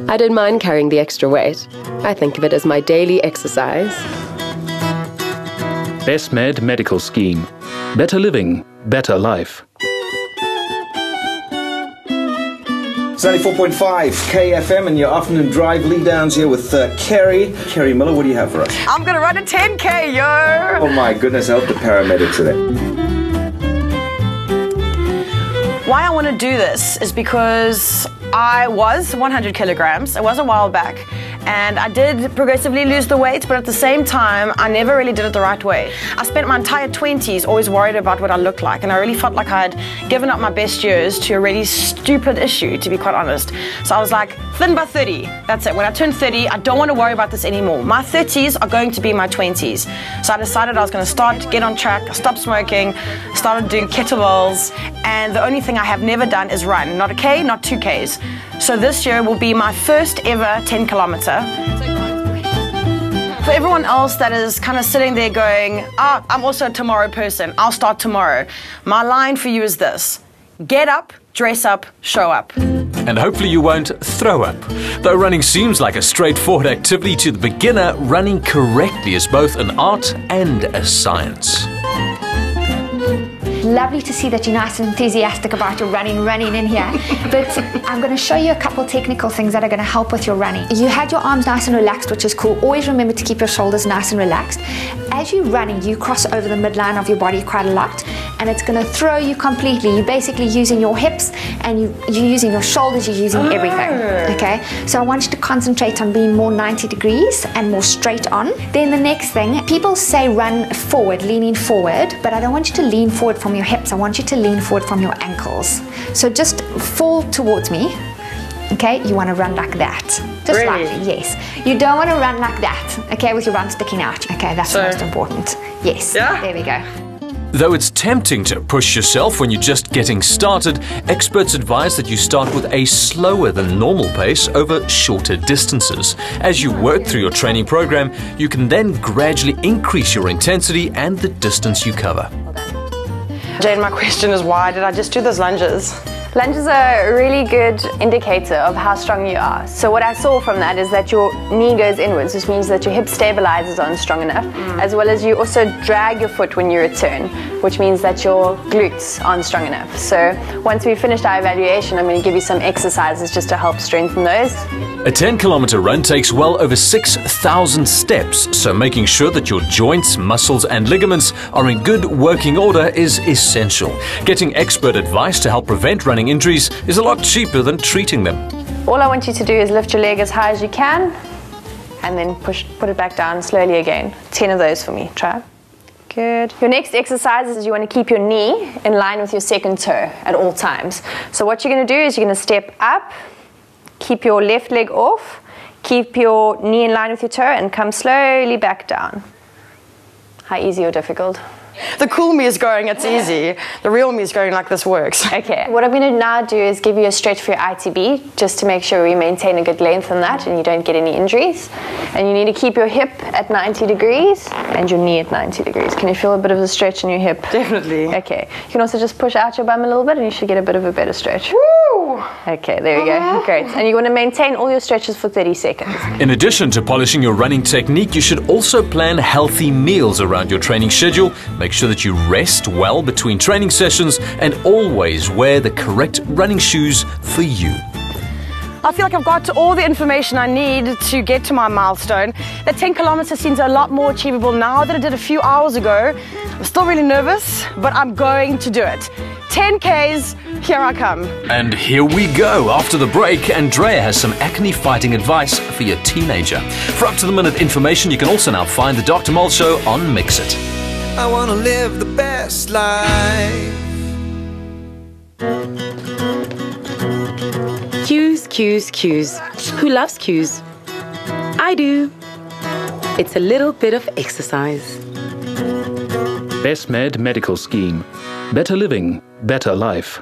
I don't mind carrying the extra weight. I think of it as my daily exercise. Best Med Medical Scheme. Better living, better life. It's 94.5 KFM and your afternoon drive. Lee Downs here with Keri Miller. What do you have for us? I'm going to run a 10K, yo! Oh my goodness, I hope the paramedics are there. Why I want to do this is because I was 100 kilograms. It was a while back. And I did progressively lose the weight, but at the same time, I never really did it the right way. I spent my entire 20s always worried about what I looked like, and I really felt like I had given up my best years to a really stupid issue, to be quite honest. So I was like, thin by 30, that's it. When I turn 30, I don't want to worry about this anymore. My 30s are going to be my 20s. So I decided I was going to get on track, stop smoking, started doing kettlebells, and the only thing I have never done is run. Not a K, not 2Ks. So this year will be my first ever 10 kilometer. For everyone else that is kind of sitting there going, I'm also a tomorrow person, I'll start tomorrow. My line for you is this: get up, dress up, show up. And hopefully you won't throw up. Though running seems like a straightforward activity to the beginner, running correctly is both an art and a science. Lovely to see that you're nice and enthusiastic about your running in here. But I'm going to show you a couple technical things that are going to help with your running. You had your arms nice and relaxed, which is cool. Always remember to keep your shoulders nice and relaxed. As you're running, you cross over the midline of your body quite a lot, and it's going to throw you completely. You're basically using your hips, and you're using your shoulders, you're using everything. Okay? So I want you to concentrate on being more 90 degrees and more straight on. Then the next thing, people say run forward, leaning forward, but I don't want you to lean forward from your hips. I want you to lean forward from your ankles. So just fall towards me. Okay, you want to run like that. Just really? Slightly, yes. You don't want to run like that, okay, with your arm sticking out. Okay, that's the most important. Yes, yeah? There we go. Though it's tempting to push yourself when you're just getting started, experts advise that you start with a slower than normal pace over shorter distances. As you work through your training program, you can then gradually increase your intensity and the distance you cover. Jane, my question is, why did I just do those lunges? Lunges are a really good indicator of how strong you are. So what I saw from that is that your knee goes inwards, which means that your hip stabilizes aren't strong enough, as well as you also drag your foot when you return, which means that your glutes aren't strong enough. So once we've finished our evaluation, I'm going to give you some exercises just to help strengthen those. A 10-kilometer run takes well over 6,000 steps, so making sure that your joints, muscles and ligaments are in good working order is essential. Getting expert advice to help prevent running injuries is a lot cheaper than treating them. All I want you to do is lift your leg as high as you can and then put it back down slowly again. 10 of those for me. Try. Good. Your next exercise is you want to keep your knee in line with your second toe at all times. So what you're going to do is you're going to step up, keep your left leg off, keep your knee in line with your toe and come slowly back down. How easy or difficult? The cool me is going, it's easy. The real me is going like this works. Okay, what I'm going to now do is give you a stretch for your ITB, just to make sure we maintain a good length on that and you don't get any injuries. And you need to keep your hip at 90 degrees and your knee at 90 degrees. Can you feel a bit of a stretch in your hip? Definitely. Okay, you can also just push out your bum a little bit and you should get a bit of a better stretch. Woo! Okay, there we go. Great. And you want to maintain all your stretches for 30 seconds. In addition to polishing your running technique, you should also plan healthy meals around your training schedule. Make sure that you rest well between training sessions and always wear the correct running shoes for you. I feel like I've got all the information I need to get to my milestone. That 10 kilometers seems a lot more achievable now than it did a few hours ago. I'm still really nervous, but I'm going to do it. 10 Ks, here I come. And here we go. After the break, Andrea has some acne fighting advice for your teenager. For up-to-the-minute information, you can also now find the Dr Mol Show on Mixit. I want to live the best life. Cues, cues, cues. Who loves cues? I do. It's a little bit of exercise. Best Med Medical Scheme. Better living, better life.